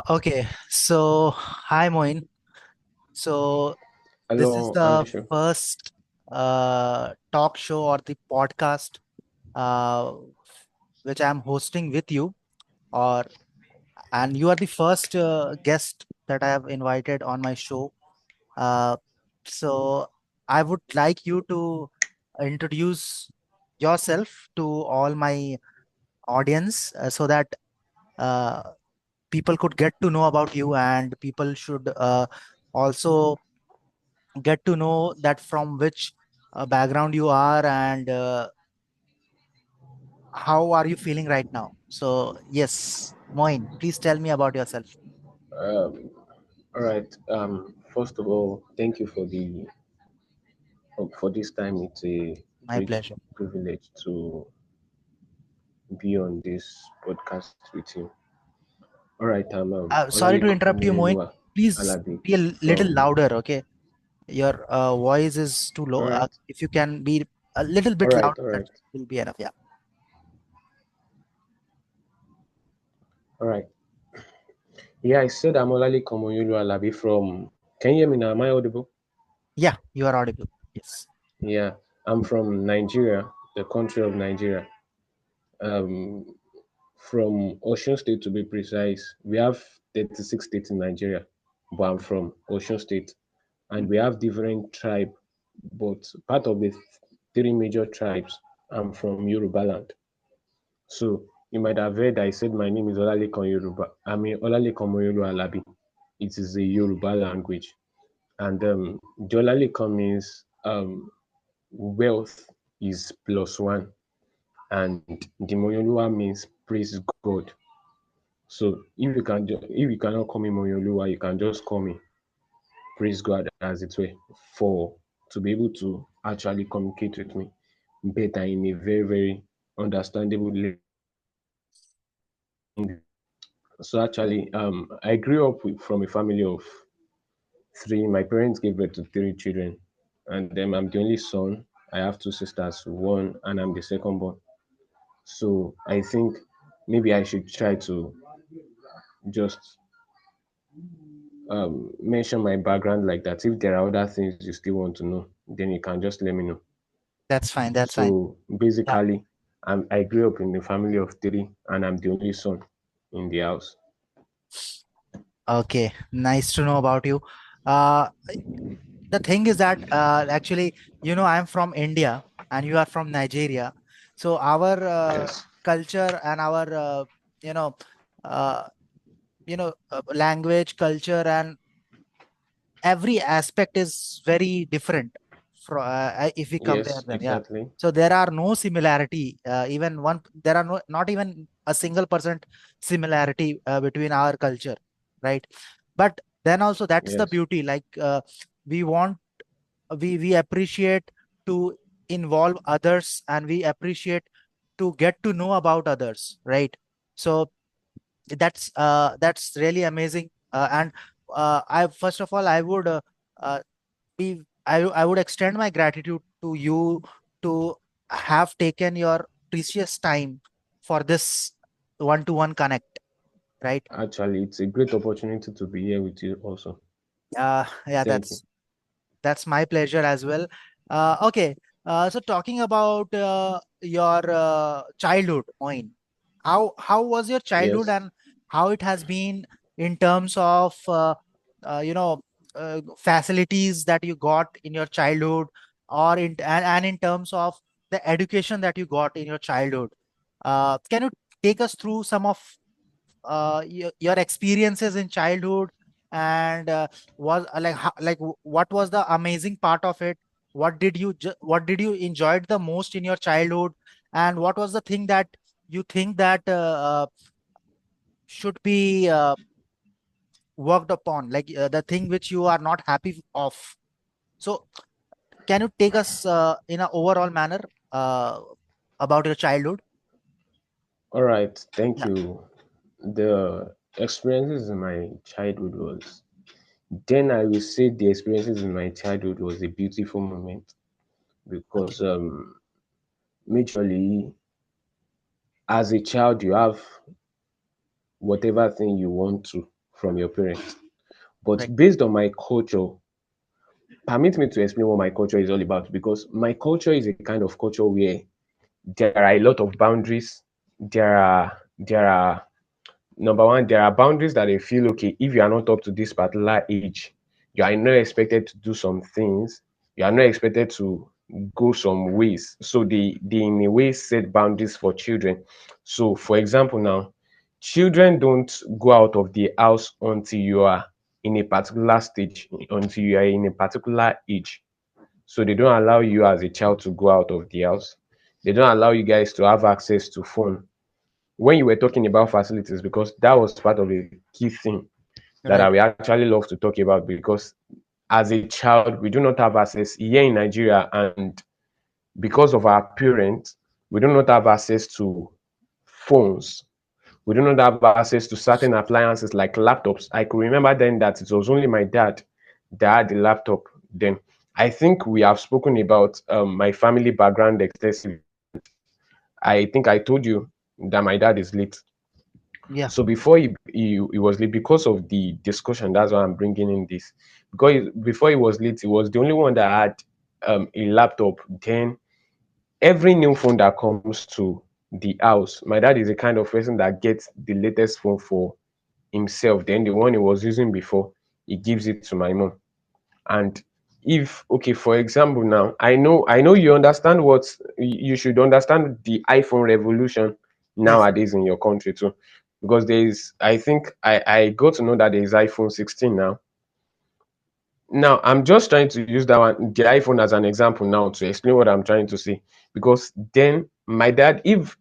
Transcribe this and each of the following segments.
Okay, so hi Moin. So this is Hello, the Anshu. first talk show or the podcast uh, which I'm hosting with you, or and you are the first guest that I have invited on my show. Uh, so I would like you to introduce yourself to all my audience so that uh, people could get to know about you, and people should also get to know that from which background you are, and how are you feeling right now. So yes, Moin, please tell me about yourself. Um, all right. First of all, thank you for this time. It's a My great pleasure. privilege to be on this podcast with you. All right. Sorry to Olalekan interrupt you, Moin. Omoyolua Please Alabi be a little from. louder, okay? Your voice is too low. All right. If you can be a little All bit right. louder, All that right. will be enough. Yeah, All right. Yeah, I said I'm Olalekan Omoyolua Alabi from. Can you hear me now? Am I audible? yeah, you are audible. Yes. Yeah, I'm from Nigeria, the country of Nigeria. Um, from Ocean State to be precise. We have 36 states in Nigeria, but I'm from Ocean State, and we have different tribe, but part of the three major tribes, I'm from Yoruba land. So you might have heard I said my name is Olalekan Yoruba. I mean Olalekan Moyolu Alabi. It is a Yoruba language, and the Olalekan means wealth is plus one, and the Moyoluwa means praise God. So if you cannot call me Moyoluwa, you can just call me Praise God as it were, for to be able to actually communicate with me better in a very understandable language. So actually, I grew up from a family of three. My parents gave birth to three children, and then I'm the only son. I have two sisters, one, and I'm the second born. So I think maybe I should try to just mention my background like that. If there are other things you still want to know, then you can just let me know. That's fine. That's fine. So Yeah. basically, I grew up in a family of three, and I'm the only son in the house. Okay. Nice to know about you. Uh, the thing is that actually, I'm from India and you are from Nigeria. So our Yes, culture and our you know uh, language, culture, and every aspect is very different if we compare yes, them. Yeah. exactly. So there are no similarity. Even one, there are no, not even a single percent similarity between our culture, right? But then also that's the Yes, beauty. Like we want we appreciate to involve others, and we appreciate to get to know about others, right? So that's really amazing. And I first of all I would uh, I would extend my gratitude to you to have taken your precious time for this one-to-one connect, right? actually, it's a great opportunity to be here with you also. Yeah, Thank you. that's my pleasure as well. Okay, so talking about your childhood, Moin, how was your childhood, Yes, and how it has been in terms of uh, you know facilities that you got in your childhood, or and in terms of the education that you got in your childhood. Can you take us through some of your experiences in childhood, and was what was the amazing part of it? What did you enjoyed the most in your childhood, and what was the thing that you think that should be worked upon, like the thing which you are not happy of? So can you take us in an overall manner uh, about your childhood? all right, thank Yeah. you. The experiences in my childhood was, then I will say the experiences in my childhood was a beautiful moment Okay. because majorly as a child you have whatever thing you want to from your parents. But Right. based on my culture, permit me to explain what my culture is all about, because my culture is a kind of culture where there are a lot of boundaries. There are number one, there are boundaries that they feel okay, if you are not up to this particular age, you are not expected to do some things, you are not expected to go some ways. So they in a way set boundaries for children. So for example now, children don't go out of the house until you are in a particular stage, until you are in a particular age. So they don't allow you as a child to go out of the house. They don't allow you guys to have access to phone when you were talking about facilities, because that was part of a key thing that I Right. will actually love to talk about, because as a child we do not have access here in Nigeria, and because of our parents we do not have access to phones. We do not have access to certain appliances like laptops. I could remember then that it was only my dad that had the laptop then. I think we have spoken about my family background extensively. I think I told you that my dad is late. Yeah. So before he was late, because of the discussion, that's why I'm bringing in this. Because before he was late, he was the only one that had a laptop. Then every new phone that comes to the house, my dad is the kind of person that gets the latest phone for himself. Then the one he was using before, he gives it to my mom. And if okay, for example, now I know you understand what you should understand the iPhone revolution Yes. nowadays in your country too, because there is, I think I got to know that there is iPhone 16 now. Now I'm just trying to use that one, the iPhone, as an example now to explain what I'm trying to say. Because then my dad, if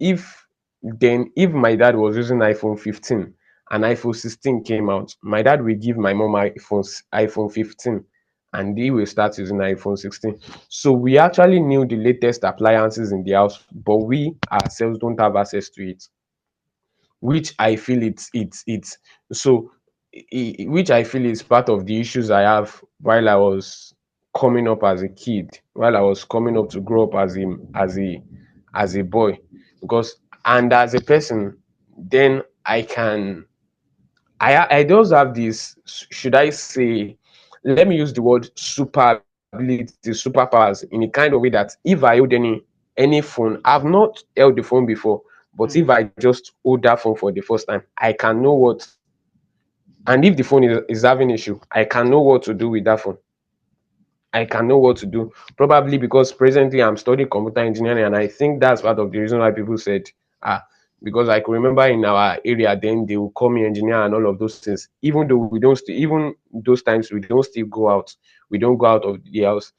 my dad was using iPhone 15 and iPhone 16 came out, my dad will give my mom iPhone 15 and he will start using iPhone 16. So we actually knew the latest appliances in the house, but we ourselves don't have access to it, which I feel it's so which I feel is part of the issues I have while I was coming up as a kid, while I was coming up to grow up as a boy. Because and as a person, then I just have this, should I say, let me use the word super ability, superpowers, in a kind of way that if I hold any phone, I've not held the phone before, but Mm. if I just hold that phone for the first time, I can know what, and if the phone is having issue, I can know what to do with that phone. I can know what to do. Probably because presently I'm studying computer engineering, and I think that's part of the reason why people said, ah, because I can remember in our area then they will call me engineer and all of those things. Even though we don't, even those times we don't still go out, we don't go out of the house.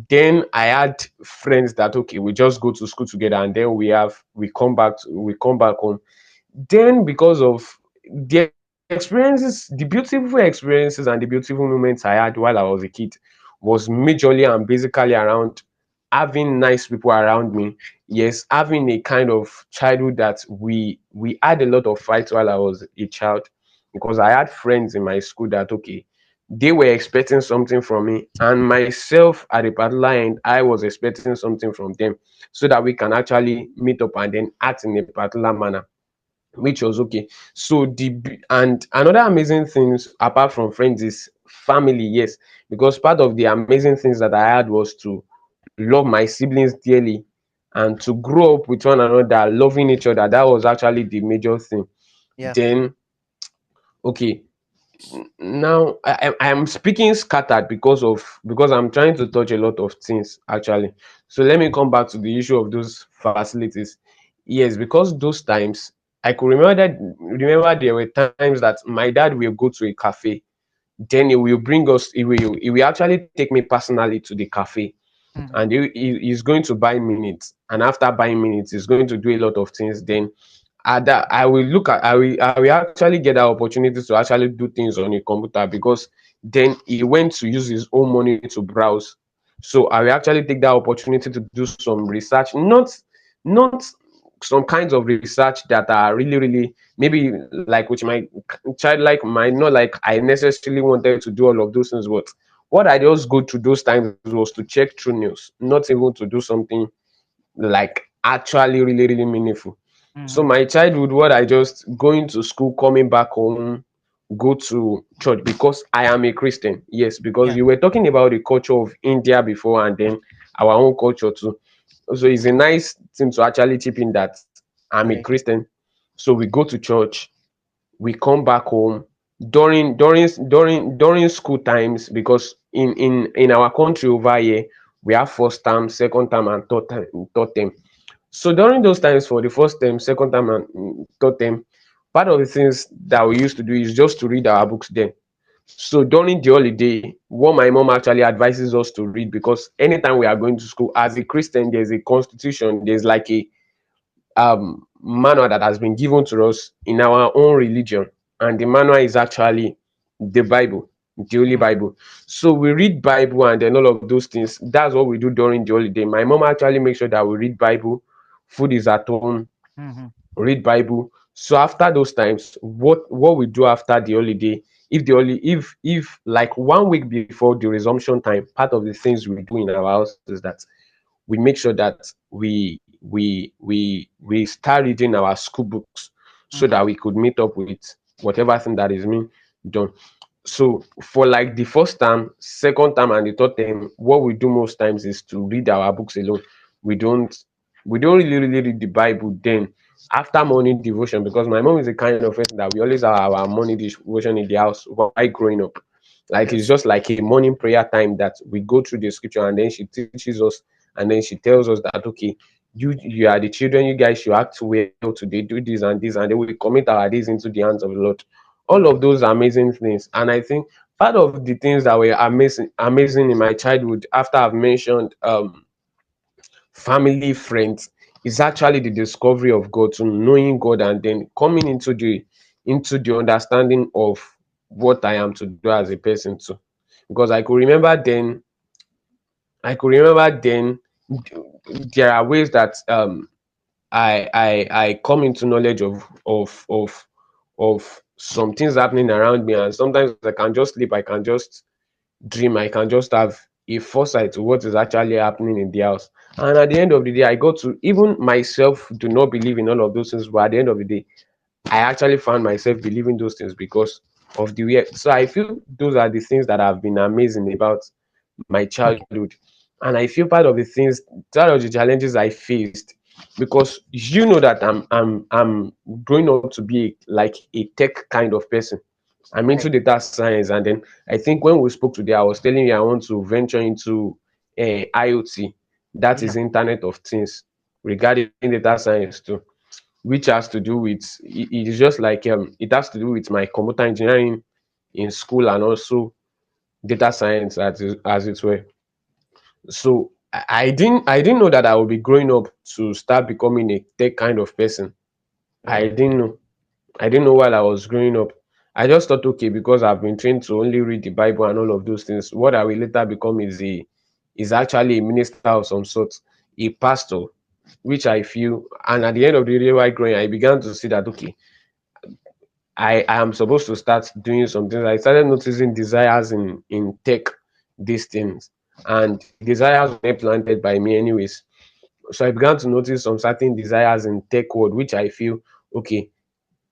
Then I had friends that okay, we just go to school together, and then we come back home. Then because of the experiences, the beautiful experiences and the beautiful moments I had while I was a kid was majorly and basically around having nice people around me. Yes, having a kind of childhood that we had a lot of fights while I was a child, because I had friends in my school that okay, they were expecting something from me, and myself at a particular end, I was expecting something from them, so that we can actually meet up and then act in a particular manner, which was okay. So and another amazing things apart from friends is family. Yes, because part of the amazing things that I had was to love my siblings dearly and to grow up with one another, loving each other. That was actually the major thing. Yeah. Then okay, now I'm speaking scattered because I'm trying to touch a lot of things actually. So let me come back to the issue of those facilities. Yes, because those times I could remember there were times that my dad will go to a cafe, then he will actually take me personally to the cafe, Mhm. and he's going to buy minutes, and after buying minutes he's going to do a lot of things. Then that I will actually get that opportunity to actually do things on a computer, because then he went to use his own money to browse. So I will actually take that opportunity to do some research, not some kinds of research that are really really maybe like which my childlike mind, not like I necessarily wanted to do all of those things, but what I just go through those times was to check through news, not even to do something like actually really really meaningful. So Mm-hmm. my childhood, what I just going to school, coming back home, go to church because I am a Christian. Yes, because Yeah. you were talking about the culture of India before and then our own culture too. So it's a nice thing to actually chip in that I'm a Right. Christian. So we go to church, we come back home during school times because in our country over here we have first term, second term, and third term. So during those times for the first term, second term, and third term, part of the things that we used to do is just to read our books then. So during the holiday, what my mom actually advises us to read, because anytime we are going to school as a Christian, there's a constitution, there's like a manual that has been given to us in our own religion, and the manual is actually the Bible, the Holy Mm-hmm. Bible. So we read Bible and then all of those things. That's what we do during the holiday. My mom actually makes sure that we read Bible. Food is at home, Mm-hmm. read Bible. So after those times, what we do after the holiday, if like 1 week before the resumption time, part of the things we do in our house is that we make sure that we start reading our school books so Mm-hmm. that we could meet up with whatever thing that is being done. So for like the first term, second term, and the third term, what we do most times is to read our books alone. We don't we don't really read the Bible then after morning devotion, because my mom is the kind of person that we always have our morning devotion in the house while growing up. Like it's Yes. just like a morning prayer time that we go through the scripture and then she teaches us and then she tells us that okay, you are the children, you guys should act well today, do this, and then we commit our days into the hands of the Lord. All of those amazing things. And I think part of the things that were amazing in my childhood, after I've mentioned family, friends, is actually the discovery of God, to knowing God and then coming into the understanding of what I am to do as a person too. Because I could remember then there are ways that I come into knowledge of some things happening around me, and sometimes I can just sleep, I can just dream, I can just have a foresight to what is actually happening in the house. And at the end of the day, I got to, even myself do not believe in all of those things, but at the end of the day, I actually found myself believing those things because of the way. So I feel those are the things that have been amazing about my Okay. childhood. And I feel part of the challenges I faced, because you know that I'm growing up to be like a tech kind of person. I'm into Right. data science, and then I think when we spoke today, I was telling you I want to venture into IoT, that Yeah. is Internet of Things, regarding data science too, which has to do with it is just like it has to do with my computer engineering in school and also data science as it were. So I didn't know that I would be growing up to start becoming a tech kind of person. I Right. didn't know. I didn't know while I was growing up. I just thought, okay, because I've been trained to only read the Bible and all of those things, what I will later become is actually a minister of some sort, a pastor, which I feel. And at the end of the day, while growing, I began to see that okay, I am supposed to start doing some things. I started noticing desires in tech, these things, and the desires were planted by me anyways. So I began to notice some certain desires in tech world, which I feel okay,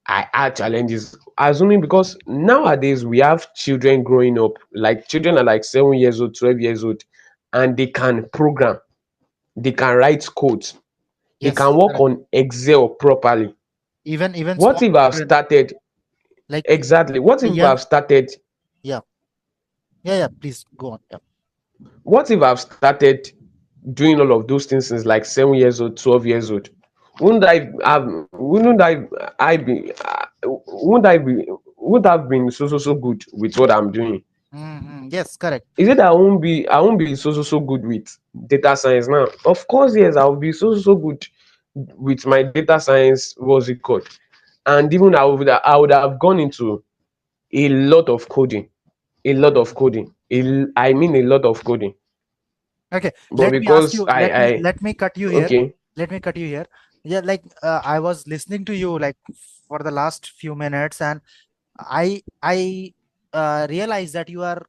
I had challenges, assuming because nowadays we have children growing up, like children are like 7 years old, 12 years old, and they can program, they can write codes, they Yes. can work Correct. on Excel properly. Even What small if I've children, started like exactly? What the if young. I've started? Yeah. Yeah. Yeah. Please go on. Yeah. What if I've started doing all of those things since like 7 years old, 12 years old? Wouldn't I have? I be? Wouldn't I be? Would have been so good with what I'm doing? Mm-hmm. Yes. Correct. Is it that I won't be so good with data science now? Of course, yes, I'll be so good with my data science, what's it called? And even I would have gone into a lot of coding, a lot of Mhm. coding. I mean a lot of coding. Okay, But let me ask because you. I I Let me cut you here. okay, Let me cut you here. Yeah, like I was listening to you like for the last few minutes, and I realized that you are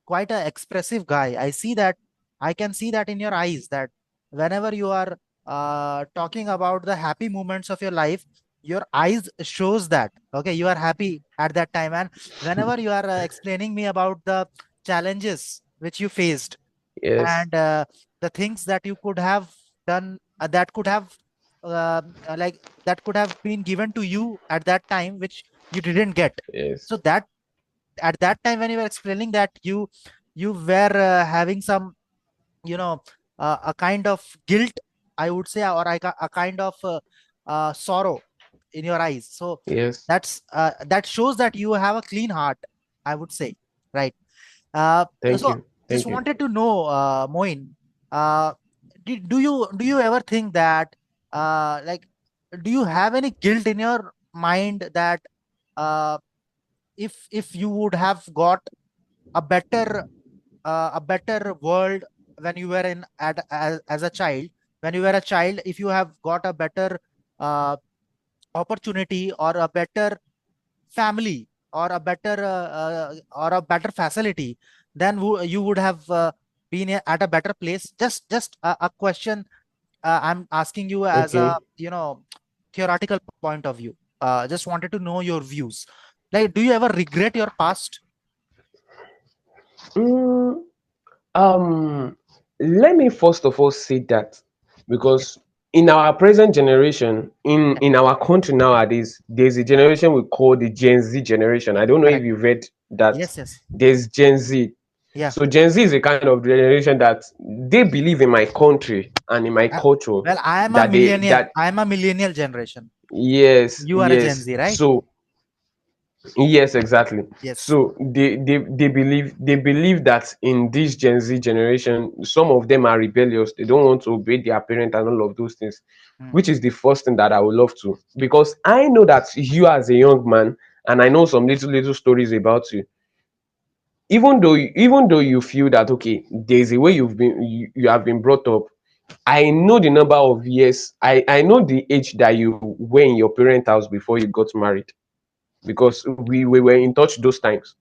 quite a expressive guy. I can see that in your eyes that whenever you are talking about the happy moments of your life, your eyes shows that okay, you are happy at that time. And whenever you are explaining me about the challenges which you faced, Yes, and the things that you could have done, that could have like that could have been given to you at that time which you didn't get. yes, So that at that time when you were explaining that, you were having some, you know, a kind of guilt, I would say, or a kind of sorrow in your eyes. So yes. that shows that you have a clean heart, I would say, right? uh, Thank so you. just Thank you. wanted to know, Moin, uh, do you ever think that, like, do you have any guilt in your mind that uh, if you would have got a better world when you were as a child, when you were a child, if you have got a better uh, opportunity or a better family or a better facility, then you would have been at a better place. Just a question I'm asking you as a, Okay. you know, theoretical point of view. Just wanted to know your views. Like, do you ever regret your past? Mm, um, Let me first of all say that, Yeah, because in our present generation, in yeah, our country nowadays, there's a generation we call the Gen Z generation. I don't know if correct. you've read that. Yes, yes. There's Gen Z. Yeah. So Gen Z is a kind of generation that they believe in my country and in my Uh, culture, well, I am a that they millennial. that I am a millennial generation. yes, You are a Gen yes. Z, right? So yes, exactly. Yes. So they believe that in this Gen Z generation, some of them are rebellious. They don't want to obey their parent and all of those things, Hmm. which is the first thing that I would love to. Because I know that you as a young man, and I know some little stories about you. Even though you feel that okay, there's a way you have been brought up. I know the number of years. I know the age that you were in your parent house before you got married, because we were in touch those times.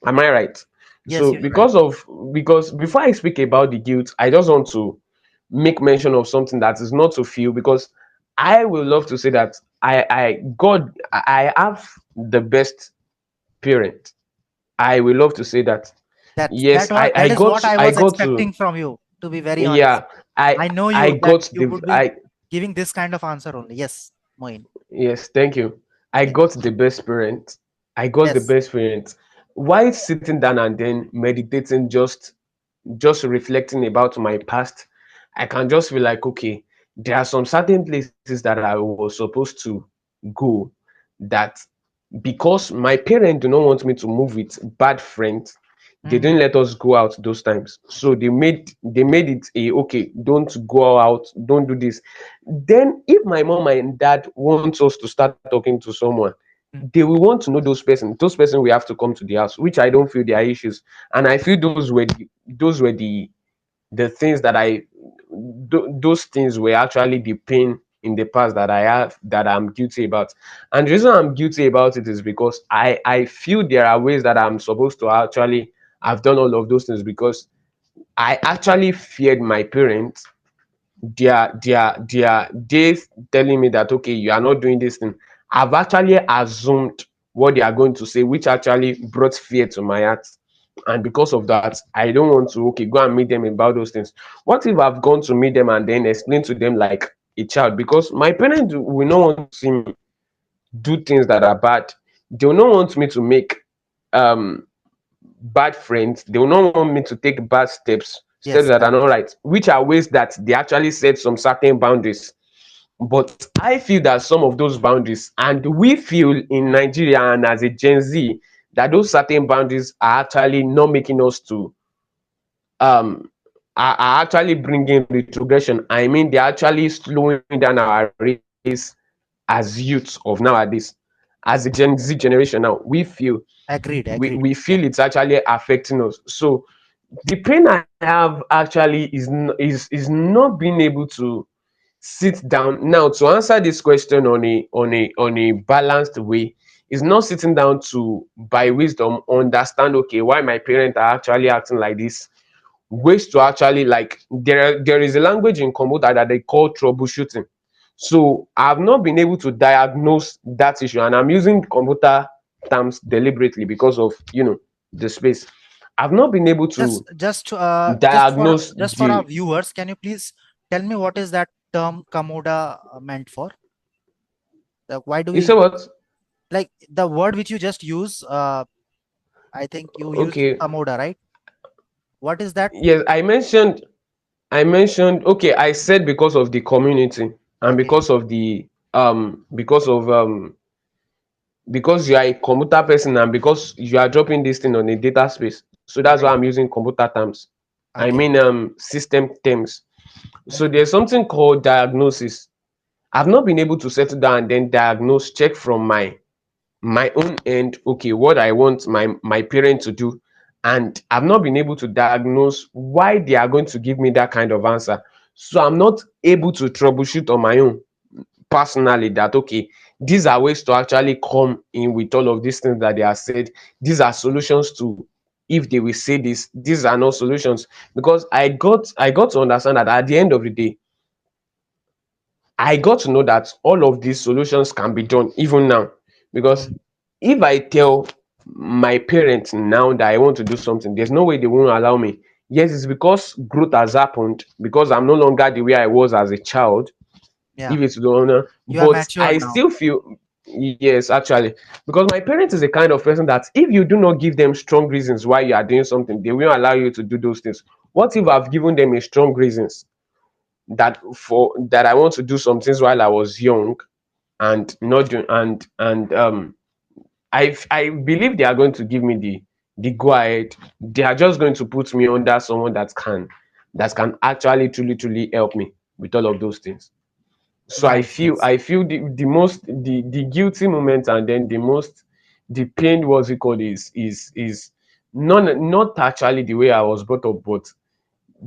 Am I right? Yes, So you're right. because before I speak about the guilt, I just want to make mention of something that is not to feel, because I will love to say that I have the best parent. I will love to say that. Yes, That is what I I was got to expecting from you, to be very honest. yeah, I I know I you that got you the would be I giving this kind of answer only. Yes, Moin. yes, thank you. I Yeah. got the best parent. I got the Yes. best parent. While sitting down and then meditating, just reflecting about my past, I can just feel like, okay, there are some certain places that I was supposed to go, that because my parents do not want me to move with bad friends, they Hmm. didn't let us go out those times. So they made it a okay, don't go out, don't do this. Then if my mom and dad wants us to start talking to someone, Hmm. they will want to know those person will have to come to the house, which I don't feel their issues. And I feel those were the things that those things were actually the pain in the past that I have, that I'm guilty about. And the reason I'm guilty about it is because I feel there are ways that I'm supposed to actually have done all of those things, because I actually feared my parents. They telling me that okay, you are not doing this thing. I've actually assumed what they are going to say, which actually brought fear to my heart. And because of that, I don't want to okay go and meet them about those things. What if I've gone to meet them and then explain to them like a child? Because my parents will not want to see me do things that are bad. They will not want me to make um bad friends. They will not want me to take bad steps Yes, that are correct. not right, which are ways that they actually set some certain boundaries. But I feel that some of those boundaries, and we feel in Nigeria and as a Gen Z, that those certain boundaries are actually not making us to um are actually bringing retrogression. I mean, they're actually slowing down our race as youths of nowadays. As a Gen Z generation now, Agreed, we agreed. feel Yeah. it's actually affecting us. So the pain I have actually is not being able to sit down now to answer this question on a balanced way. Is not sitting down to by wisdom understand okay why my parents are actually acting like this, ways to actually, like, there is a language in computer that they call troubleshooting. So I've not been able to diagnose that issue, and I'm using computer terms deliberately because of, the space. I've not been able Just to just diagnose just for our the. viewers, can you please tell me what is that term Komoda meant for? Why do You we say what? like the word which you just use? I think you used Okay. Komoda, right? What is that? Yes, I mentioned, okay, I said because of the community, and Okay, because you are a computer person, and because you are dropping this thing on a data space. So that's why right. I'm using computer terms. I Okay. mean, system terms. So Mm, there's something called diagnosis. I've not been able to settle down and then diagnose, check from my own end, okay, what I want my parent to do. And I've not been able to diagnose why they are going to give me that kind of answer. So I'm not able to troubleshoot on my own personally, that okay, these are ways to actually come in with all of these things that they have said. These are solutions to, if they will say this, these are not solutions. Because I got to understand that at the end of the day, I got to know that all of these solutions can be done even now. Because mm, if I tell my parents now that I want to do something, there's no way they won't allow me. Yes, it's because growth has happened, because I'm no longer the way I was as a child, yeah, if it's the honor. you are But matured I now. still feel, yes, actually, because my parents is the kind of person that if you do not give them strong reasons why you are doing something, they won't allow you to do those things. What if I've given them a strong reasons that I want to do some things while I was young, and not do, and I believe they are going to give me the go ahead. They are just going to put me under someone that can actually truly help me with all of those things. So I Nice, feel nice. I feel the most the guilty moment, and then the pain, what's it called, is not actually the way I was brought up, but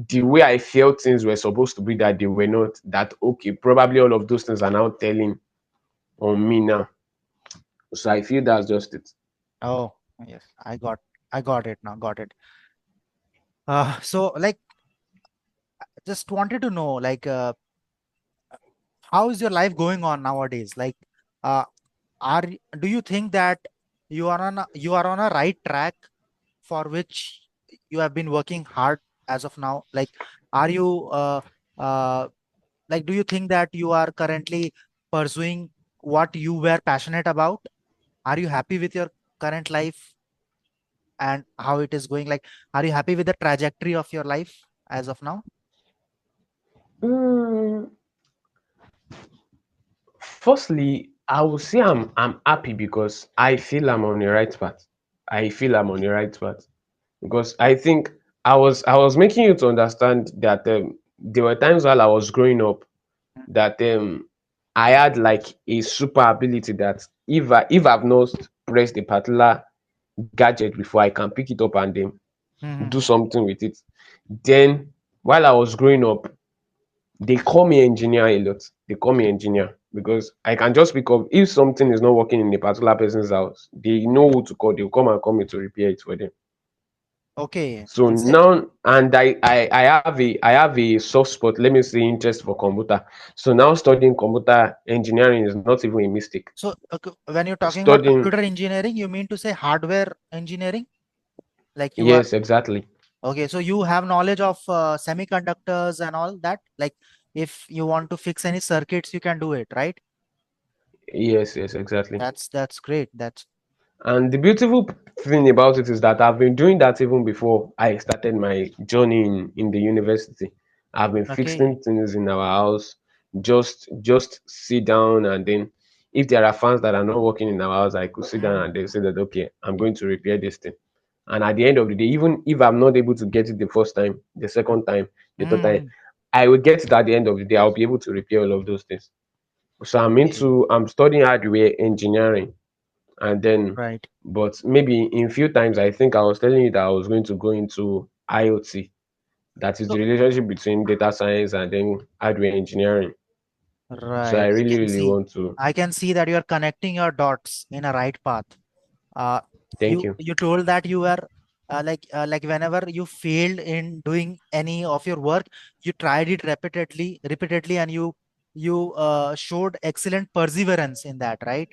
the way I felt things were supposed to be, that they were not. That okay, probably all of those things are now telling on me now. So I feel that's just it. Oh, yes, I got it now. Got it. So like, just wanted to know, like, how is your life going on nowadays? Like, uh, do you think that you are on a right track for which you have been working hard as of now? Like, are you uh like, do you think that you are currently pursuing what you were passionate about? Are you happy with your current life and how it is going? Like, are you happy with the trajectory of your life as of now? Mm, Firstly, I will say I'm happy because I feel I'm on the right path. I feel I'm on the right path because I think I was making you to understand that there were times while I was growing up that I had like a super ability that if I've not pressed a particular gadget before, I can pick it up and then do Mm-hmm. something with it. Then while I was growing up, they call me engineer a lot. They call me engineer because I can just pick up if something is not working in a particular person's house. They know who to call. They'll come and call me to repair it for them. Okay. So Is it now, and I have a soft spot. Let me say interest for computer. So now studying computer engineering is not even a mistake. so? When you're talking about Studying, computer engineering, you mean to say hardware engineering? Like you are yes, exactly. okay. So you have knowledge of semiconductors and all that. Like, if you want to fix any circuits, you can do it, right? Yes, yes, exactly. That's great. That's And the beautiful thing about it is that I've been doing that even before I started my journey in the university. I've been okay. fixing things in our house, just sit down, and then if there are fans that are not working in our house, I could sit down Mm, and then say that okay, I'm going to repair this thing. And at the end of the day, even if I'm not able to get it the first time, the second time, the third time, mm, I will get it at the end of the day. I'll be able to repair all of those things. So okay. I'm studying hardware engineering, and then, Right. but maybe in few times I think I was telling you that I was going to go into IoT, that is the So relationship between data science and then hardware engineering. So I right. really really want to. I can see that you are connecting your dots in a right path. Uh, Thank you. you told that you were. like whenever you failed in doing any of your work, you tried it repeatedly, and you showed excellent perseverance in that, right?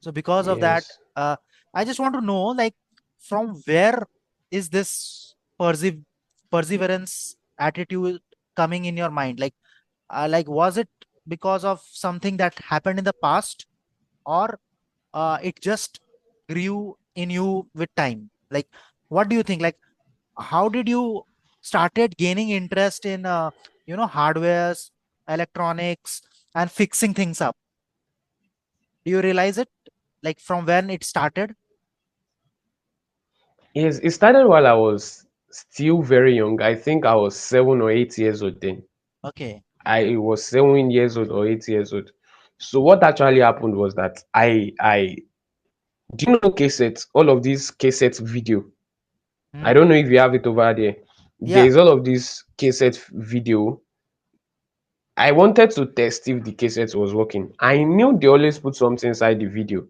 So because of that, Yes. I just want to know, like, from where is this perseverance attitude coming in your mind? Like, was it because of something that happened in the past, or it just grew in you with time? Like, what do you think? Like, how did you started gaining interest in hardwares, electronics, and fixing things up? Do you realize it? Like, from when it started? Yes, it started while I was still very young. I think I was 7 or 8 years old then. Okay. I was 7 years old or 8 years old. So what actually happened was that I do you know cassettes? All of these cassettes video. I Hmm. don't know if you have it over there. Yeah. There's all of this cassette video. I wanted to test if the cassette was working. I knew they always put something inside the video,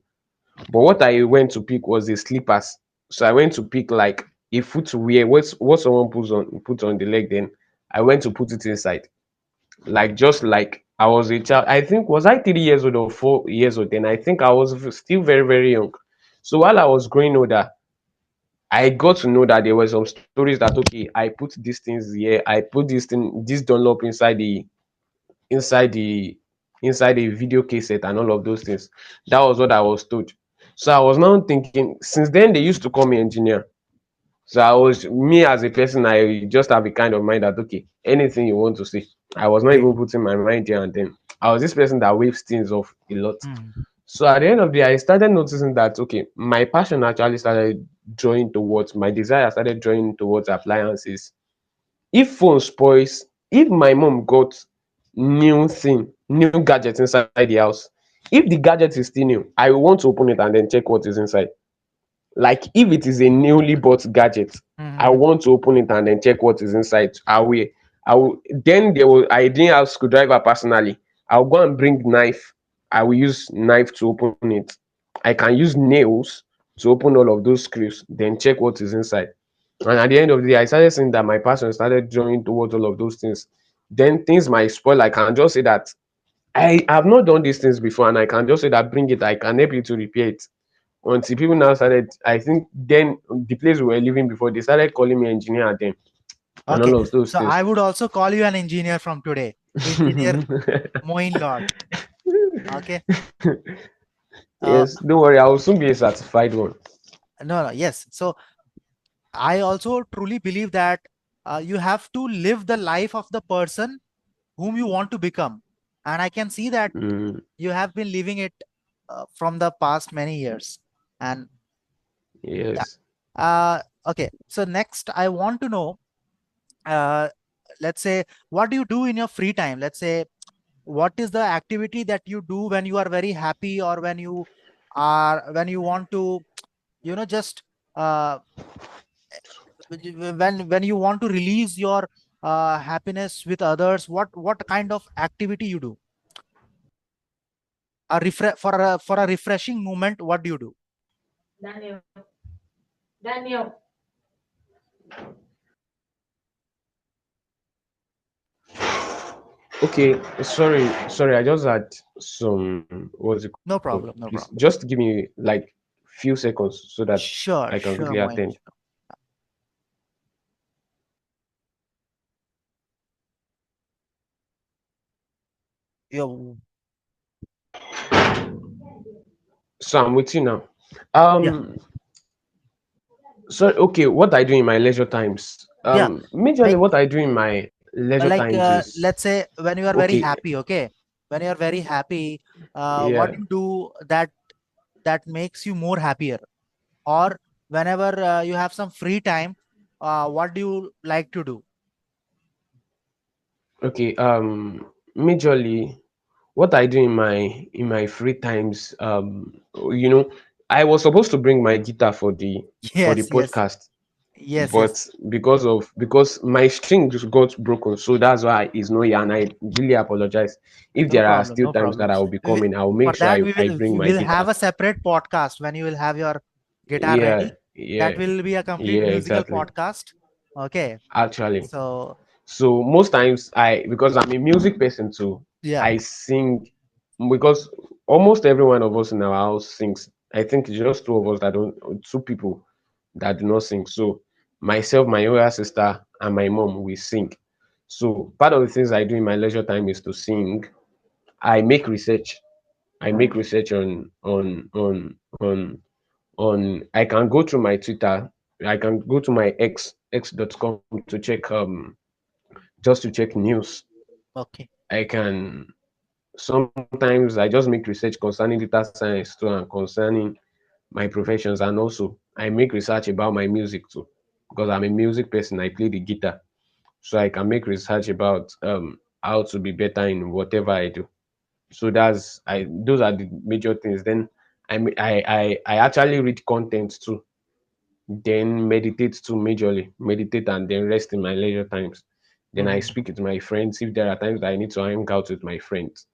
but what I went to pick was the slippers. So I went to pick like a footwear, what someone put on the leg. Then I went to put it inside. Like just like I was a child. I think was I 3 years old or 4 years old then. I think I was still very, very young. So while I was growing older, I got to know that there were some stories that okay, I put these things here, I put this Dunlop inside the inside the video cassette and all of those things. That was what I was told. So I was now thinking, since then they used to call me engineer. So I was me as a person, I just have a kind of mind that okay, anything you want to say. I was not Okay. even putting my mind there and then. I was this person that waves things off a lot. Hmm. So at the end of the day, I started noticing that okay, my passion actually started drawing towards my desire started drawing towards appliances. If phone spoils, if my mom got new gadget inside the house, if the gadget is still new, I will want to open it and then check what is inside. Like if it is a newly bought gadget, I Hmm. want to open it and then check what is inside. I will then there will I didn't have screwdriver personally. I'll go and bring knife. I will use knife to open it. I can use nails to open all of those screws, then check what is inside. And at the end of the day, I started seeing that my passion started drawing towards all of those things. Then things might spoil. I can just say that I have not done these things before, and I can just say that bring it, I can help you to repair it. Until people now started, I think then the place we were living before, they started calling me engineer then and Okay. all of those So things. I would also call you an engineer from today. Engineer Moyin Lord. Okay. Uh, Yes, don't worry, I will soon be a certified one. no, no, yes. So I also truly believe that you have to live the life of the person whom you want to become. And I can see that Mm, you have been living it from the past many years. And yeah. yes. Okay. So next, I want to know, uh, let's say, what do you do in your free time? Let's say, what is the activity that you do when you are very happy, or when you want to, just uh, when you want to release your happiness with others? What kind of activity you do? For a refreshing moment, what do you do? Daniel, Daniel. Okay, sorry, I just had some, what's it called? No Please problem, no just problem. give me like few seconds so that I Sure, can quickly sure, attend. Moin. Yo, So I'm with you now. yeah, Um, so okay, what I do in my leisure times. yeah. Majorly Like, what I do in my leisure times is let's say when you are very okay. happy, okay? When you are very happy, what Yeah. do you do that makes you more happier? Or whenever you have some free time, what do you like to do? Okay. Majorly what I do in my free times. You know, I was supposed to bring my guitar for the Yes, yes, podcast, yes, yes. but because my string just got broken, so that's why it's not here, and I really apologize. If No there are problem, still no times problem. that I will be We, coming, I will for make sure that, I bring we my will have guitar. a separate podcast when you will have your guitar Yeah, ready. That Yeah, will be a complete yeah, musical exactly. podcast. Okay. Actually, So so most times because I'm a music person too, yeah. I sing because almost every one of us in our house sings. I think it's just two of us that don't, two people that do not sing. So myself, my older sister, and my mom, we sing. So part of the things I do in my leisure time is to sing. I make research. I make research on I can go through my Twitter. I can go to my x.com to check just to check news. Okay. I can sometimes I just make research concerning data science too and concerning my professions, and also I make research about my music too because I'm a music person. I play the guitar, so I can make research about how to be better in whatever I do. So that's I those are the major things. Then I actually read content too, then meditate too majorly, meditate and then rest in my leisure times. Then I Mhm. speak with my friends. If there are times that I need to hang out with my friends,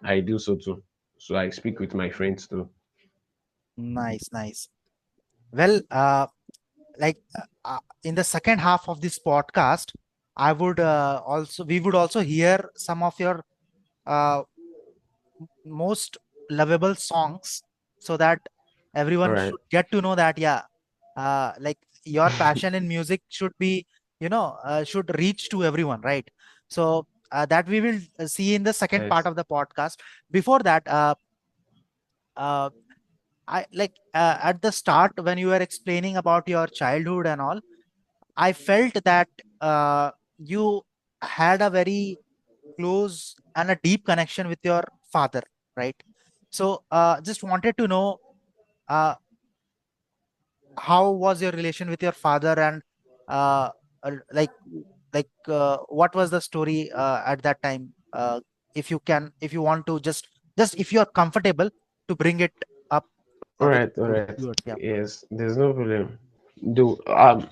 I do so too. So I speak with my friends too. Nice, nice. Well, in the second half of this podcast, I would also we would also hear some of your uh, most lovable songs, so that All everyone right. should get to know that, yeah, like your passion in music should be, should reach to everyone, right? So that we will see in the second part Yes. of the podcast. Before that, uh, I like at the start when you were explaining about your childhood and all, I felt that you had a very close and a deep connection with your father, right? So, just wanted to know uh, how was your relation with your father, and uh, what was the story at that time? If you can, if you want to, just if you are comfortable to bring it up with All to right. viewers, yeah. Yes, there's no problem. Do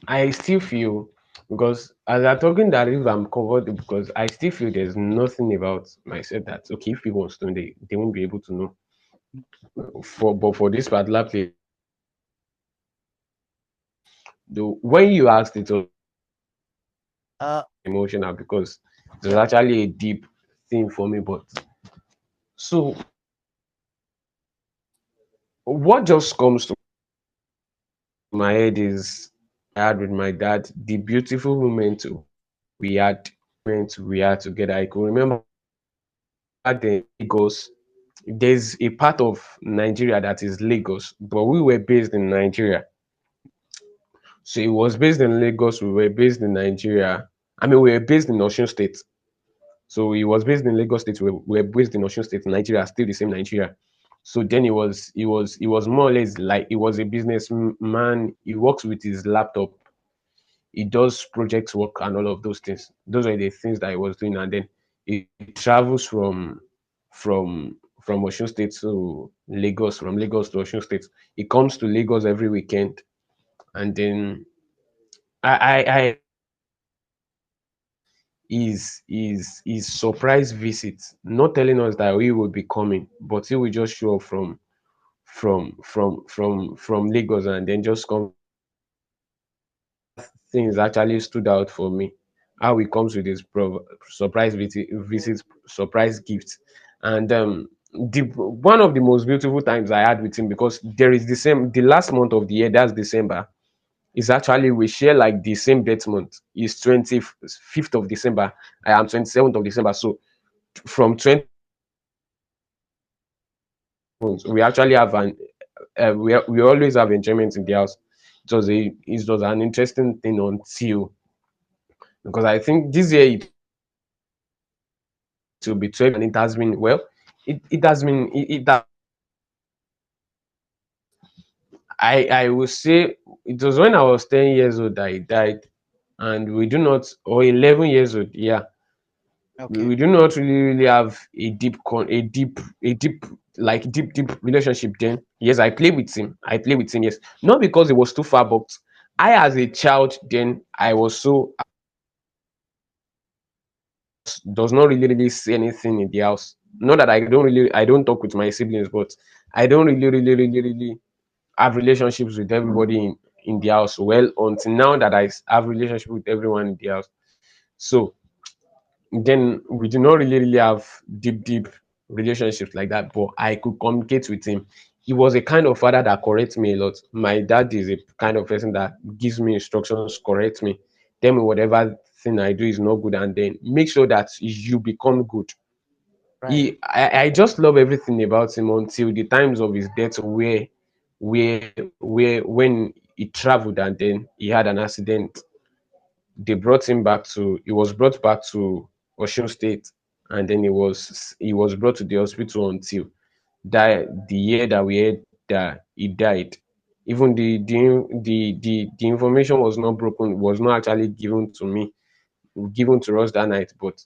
I still feel because as I'm talking that if I'm covered because I still feel there's nothing about myself that okay if people want to know they won't be able to know. For this particular place, though when you asked it was Uh, emotional because it was yeah. actually a deep thing for me. But so what just comes to my head is I had with my dad the beautiful moment we had together. I could remember then Lagos. There's a part of Nigeria that is Lagos, but we were based in Nigeria. So he was based in Lagos, we were based in Nigeria. I mean, we were based in Osun State. So he was based in Lagos State, we were based in Osun State, Nigeria, still the same Nigeria. So then he was more or less like he was a businessman. He works with his laptop. He does project work and all of those things. Those are the things that he was doing, and then he travels from Osun State to Lagos, from Lagos to Osun State. He comes to Lagos every weekend, and then I his surprise visit, not telling us that he will be coming, but he will just show up from Lagos and then just come. Things actually stood out for me. How he comes with his surprise visit, surprise gifts, and one of the most beautiful times I had with him because there is the last month of the year, that's December. Is actually we share like the same birth month. Is 25th of December. I am 27th of December. So from 20 months, we actually have we always have enjoyment in the house. It was an interesting thing until because I think this year it will be 12 and it has been well. It has been I will say it was when I was 10 years old that he died, and we do not or 11 years old. Yeah, we Okay. do not really have a deep like deep relationship then. Yes, I play with him, yes, not because it was too far, but I as a child then I was so does not really say anything in the house. Not that I don't talk with my siblings, but I don't really have relationships with everybody in the house. Well, until now that have relationship with everyone in the house. So then we do not really have deep relationships like that, but I could communicate with him. He was a kind of father that corrects me a lot. My dad is a kind of person that gives me instructions, corrects me, tell me whatever thing I do is not good, and then make sure that you become good. Right. I just love everything about him until the times of his death, where when he traveled and then he had an accident. He was brought back to Osun State, and then he was brought to the hospital until the year that we heard that he died. Even the information was not actually given to me, given to us that night, but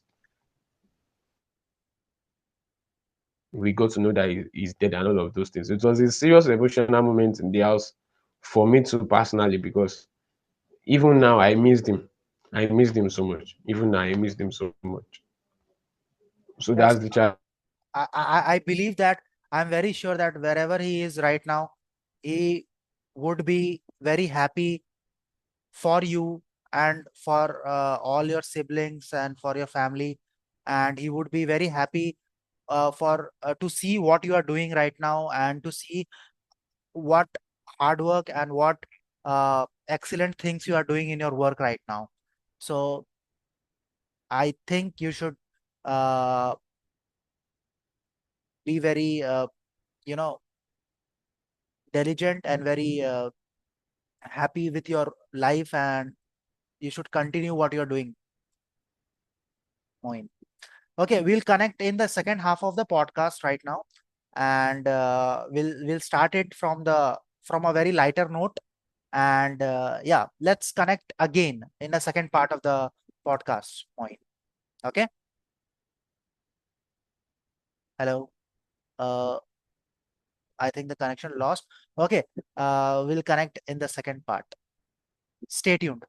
we got to know that he's dead and all of those things. It was a serious emotional moment in the house for me too personally, because even now I missed him. I missed him so much. Even now I missed him so much. So that's Yes, the child. I believe that, I'm very sure that wherever he is right now, he would be very happy for you and for all your siblings and for your family, and he would be very happy for to see what you are doing right now, and to see what hard work and what excellent things you are doing in your work right now. So I think you should uh, be very you know diligent and very happy with your life, and you should continue what you're doing, Moin. Okay, we'll connect in the second half of the podcast right now, and we'll start it from a very lighter note, and yeah, let's connect again in the second part of the podcast, Moin. Okay, hello. Uh, I think the connection lost. Okay, we'll connect in the second part. Stay tuned.